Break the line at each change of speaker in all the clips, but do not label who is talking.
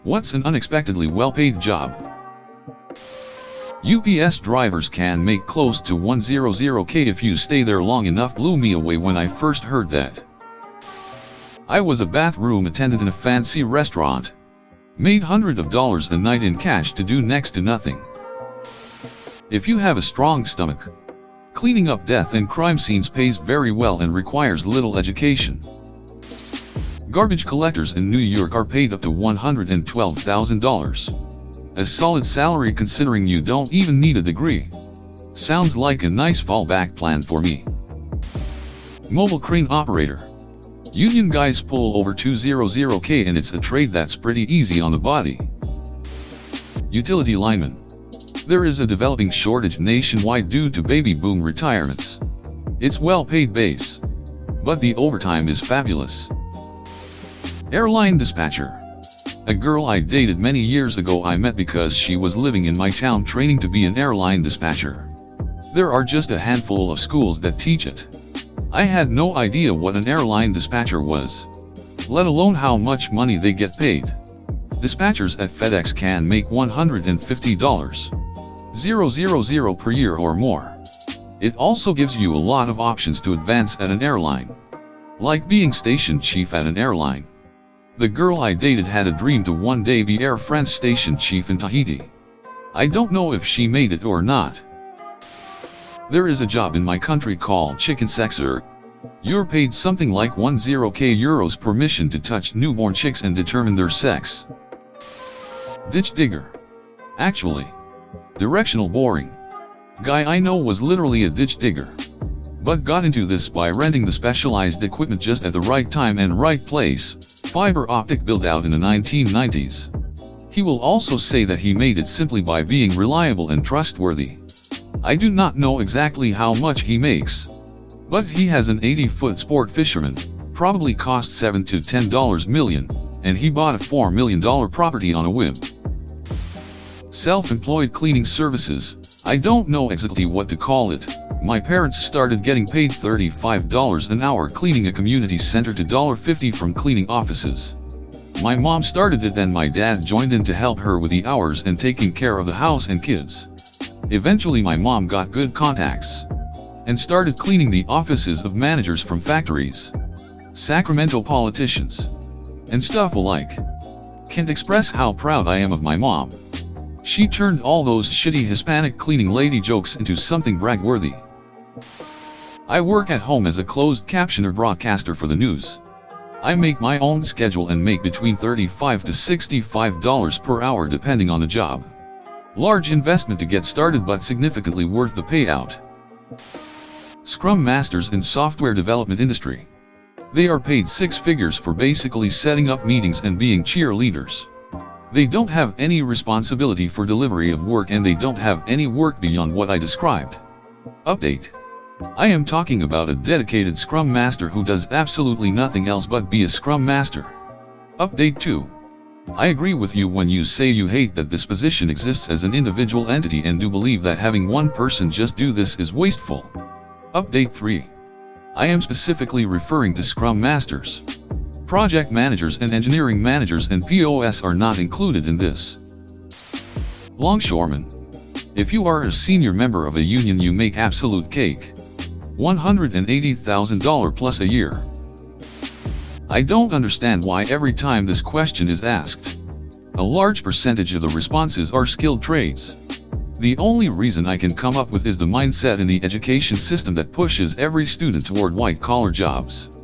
What's an unexpectedly well-paid job? UPS drivers can make close to $100K if you stay there long enough. Blew me away when I first heard that. I was a bathroom attendant in a fancy restaurant. Made hundreds of dollars a night in cash to do next to nothing. If you have a strong stomach, cleaning up death and crime scenes pays very well and requires little education. Garbage collectors in New York are paid up to $112,000. A solid salary considering you don't even need a degree. Sounds like a nice fallback plan for me. Mobile crane operator. Union guys pull over $200K and it's a trade that's pretty easy on the body. Utility lineman. There is a developing shortage nationwide due to baby boom retirements. It's well-paid base, but the overtime is fabulous. Airline dispatcher. A girl I dated many years ago I met because she was living in my town training to be an airline dispatcher. There are just a handful of schools that teach it. I had no idea what an airline dispatcher was, let alone how much money they get paid. Dispatchers at FedEx can make $150,000 per year or more. It also gives you a lot of options to advance at an airline, like being station chief at an airline. The girl I dated had a dream to one day be Air France station chief in Tahiti. I don't know if she made it or not. There is a job in my country called chicken sexer. You're paid something like €10K per mission to touch newborn chicks and determine their sex. Ditch digger. Actually, directional boring guy I know was literally a ditch digger, but got into this by renting the specialized equipment just at the right time and right place. Fiber optic build out in the 1990s. He will also say that he made it simply by being reliable and trustworthy. I do not know exactly how much he makes, but he has an 80-foot sport fisherman, probably cost $7 to $10 million, and he bought a $4 million property on a whim. Self-employed cleaning services. I don't know exactly what to call it. My parents started getting paid $35 an hour cleaning a community center to $1.50 from cleaning offices. My mom started it, then my dad joined in to help her with the hours and taking care of the house and kids. Eventually my mom got good contacts and started cleaning the offices of managers from factories, Sacramento politicians, and stuff alike. Can't express how proud I am of my mom. She turned all those shitty Hispanic cleaning lady jokes into something brag-worthy. I work at home as a closed captioner broadcaster for the news. I make my own schedule and make between $35 to $65 per hour depending on the job. Large investment to get started but significantly worth the payout. Scrum Masters in software development industry. They are paid six figures for basically setting up meetings and being cheerleaders. They don't have any responsibility for delivery of work and they don't have any work beyond what I described. Update. I am talking about a dedicated Scrum Master who does absolutely nothing else but be a Scrum Master. Update 2. I agree with you when you say you hate that this position exists as an individual entity and do believe that having one person just do this is wasteful. Update 3. I am specifically referring to Scrum Masters. Project managers and engineering managers and POS are not included in this. Longshoreman. If you are a senior member of a union you make absolute cake. $180,000 plus a year. I don't understand why every time this question is asked, a large percentage of the responses are skilled trades. The only reason I can come up with is the mindset in the education system that pushes every student toward white-collar jobs.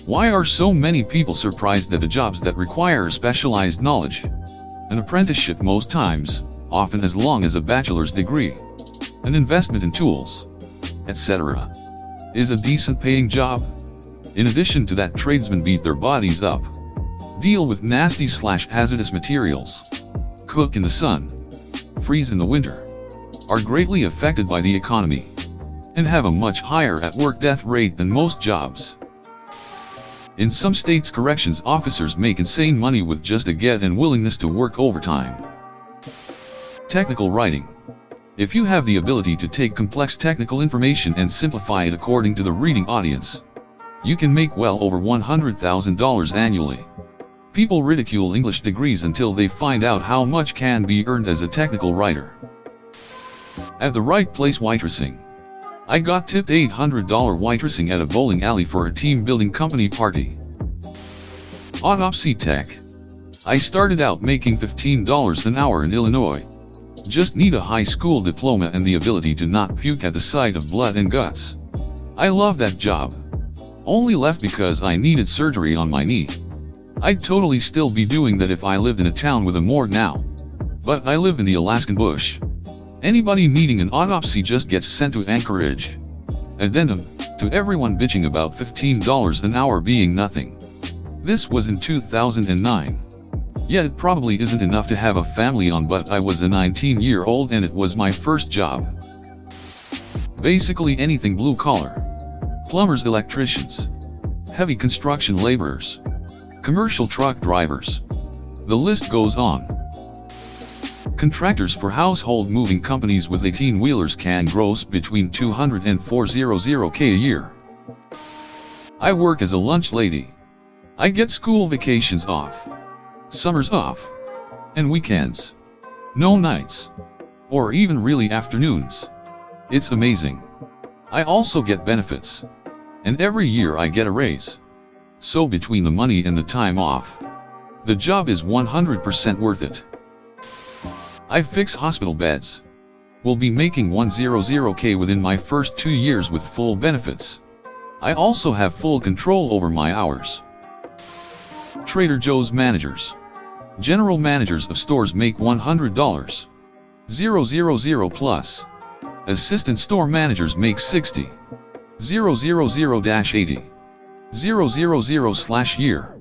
Why are so many people surprised at the jobs that require specialized knowledge? An apprenticeship most times, often as long as a bachelor's degree, an investment in tools, etc., is a decent paying job. In addition to that, tradesmen beat their bodies up, deal with nasty/hazardous materials, cook in the sun, freeze in the winter, are greatly affected by the economy, and have a much higher at-work death rate than most jobs. In some states, corrections officers make insane money with just a get and willingness to work overtime. Technical writing. If you have the ability to take complex technical information and simplify it according to the reading audience, You can make well over $100,000 annually. People ridicule English degrees until they find out how much can be earned as a technical writer. At the right place waitressing. I got tipped $800 waitressing at a bowling alley for a team building company party. Autopsy tech. I started out making $15 an hour in Illinois. Just need a high school diploma and the ability to not puke at the sight of blood and guts. I love that job. Only left because I needed surgery on my knee. I'd totally still be doing that if I lived in a town with a morgue now. But I live in the Alaskan bush. Anybody needing an autopsy just gets sent to Anchorage. Addendum, to everyone bitching about $15 an hour being nothing. This was in 2009. Yeah, it probably isn't enough to have a family on, but I was a 19-year-old and it was my first job. Basically anything blue collar. Plumbers, electricians, heavy construction laborers, commercial truck drivers. The list goes on. Contractors for household moving companies with 18-wheelers can gross between $200 and $400K a year. I work as a lunch lady. I get school vacations off, summers off, and weekends. No nights, or even really afternoons. It's amazing. I also get benefits, and every year I get a raise. So between the money and the time off, the job is 100% worth it. I fix hospital beds. Will be making $100K within my first 2 years with full benefits. I also have full control over my hours. Trader Joe's managers. General managers of stores make $100. 000 plus. Assistant store managers make $60. 000-80. 000/year.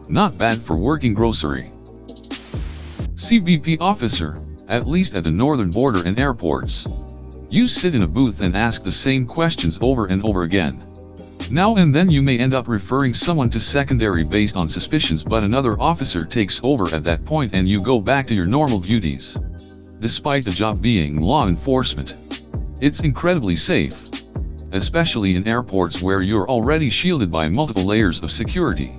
Not bad for working grocery. CBP officer, at least at the northern border and airports. You sit in a booth and ask the same questions over and over again. Now and then you may end up referring someone to secondary based on suspicions, but another officer takes over at that point and you go back to your normal duties. Despite the job being law enforcement, it's incredibly safe, especially in airports where you're already shielded by multiple layers of security.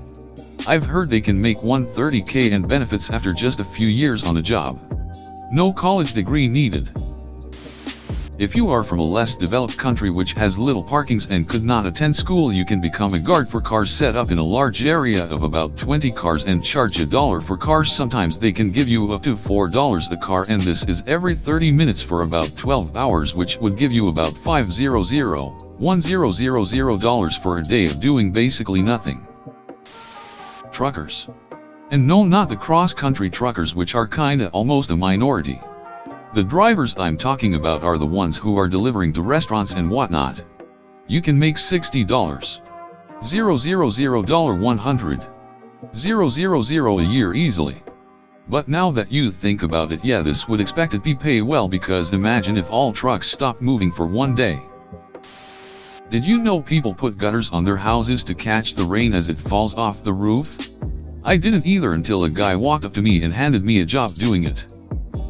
I've heard they can make $130K and benefits after just a few years on the job. No college degree needed. If you are from a less developed country which has little parkings and could not attend school, you can become a guard for cars set up in a large area of about 20 cars and charge $1 for cars. Sometimes they can give you up to $4 a car, and this is every 30 minutes for about 12 hours, which would give you about $500 for a day of doing basically nothing. Truckers. And no, not the cross-country truckers, which are kinda almost a minority. The drivers I'm talking about are the ones who are delivering to restaurants and whatnot. You can make $60. 100. 000 a year easily. But now that you think about it, yeah, this would expect it be pay well, because imagine if all trucks stopped moving for one day. Did you know people put gutters on their houses to catch the rain as it falls off the roof? I didn't either until a guy walked up to me and handed me a job doing it.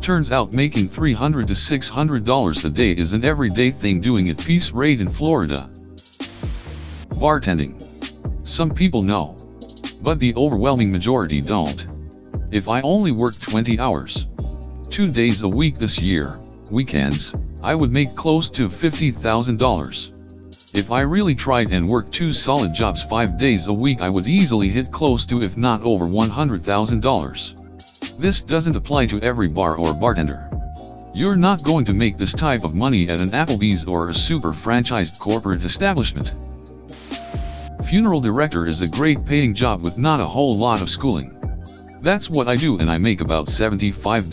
Turns out making $300 to $600 a day is an everyday thing doing it. Piece rate in Florida. Bartending. Some people know, but the overwhelming majority don't. If I only worked 20 hours, 2 days a week this year, weekends, I would make close to $50,000. If I really tried and worked 2 solid jobs 5 days a week, I would easily hit close to, if not over, $100,000. This doesn't apply to every bar or bartender. You're not going to make this type of money at an Applebee's or a super franchised corporate establishment. Funeral director is a great paying job with not a whole lot of schooling. That's what I do, and I make about $75.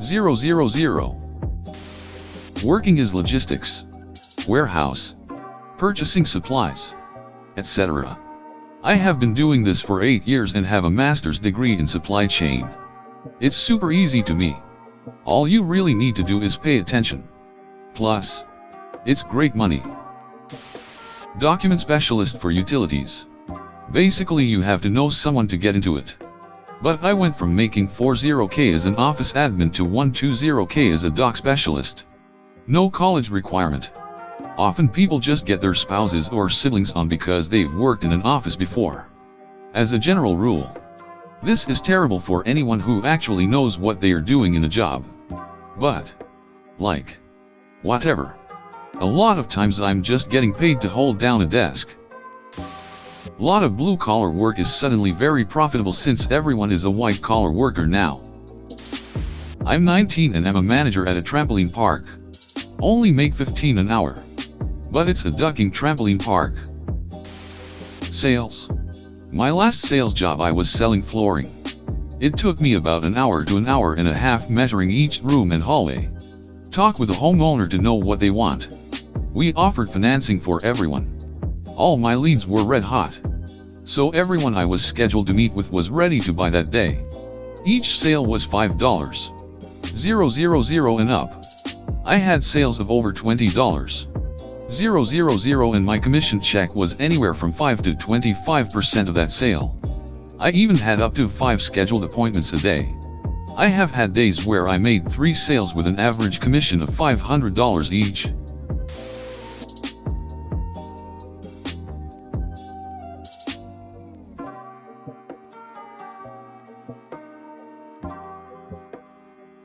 000. Working is logistics, warehouse, purchasing supplies, etc. I have been doing this for 8 years and have a master's degree in supply chain. It's super easy to me. All you really need to do is pay attention. Plus, it's great money. Document specialist for utilities. Basically you have to know someone to get into it. But I went from making $40K as an office admin to $120K as a doc specialist. No college requirement. Often people just get their spouses or siblings on because they've worked in an office before. As a general rule, this is terrible for anyone who actually knows what they are doing in a job. But, whatever. A lot of times I'm just getting paid to hold down a desk. A lot of blue-collar work is suddenly very profitable since everyone is a white-collar worker now. I'm 19 and I'm a manager at a trampoline park. Only make 15 an hour. But it's a ducking trampoline park. Sales. My last sales job I was selling flooring. It took me about an hour to an hour and a half measuring each room and hallway. Talk with the homeowner to know what they want. We offered financing for everyone. All my leads were red hot. So everyone I was scheduled to meet with was ready to buy that day. Each sale was $5. 000 and up. I had sales of over $20. 000 and my commission check was anywhere from 5 to 25% of that sale. I even had up to 5 scheduled appointments a day. I have had days where I made 3 sales with an average commission of $500 each.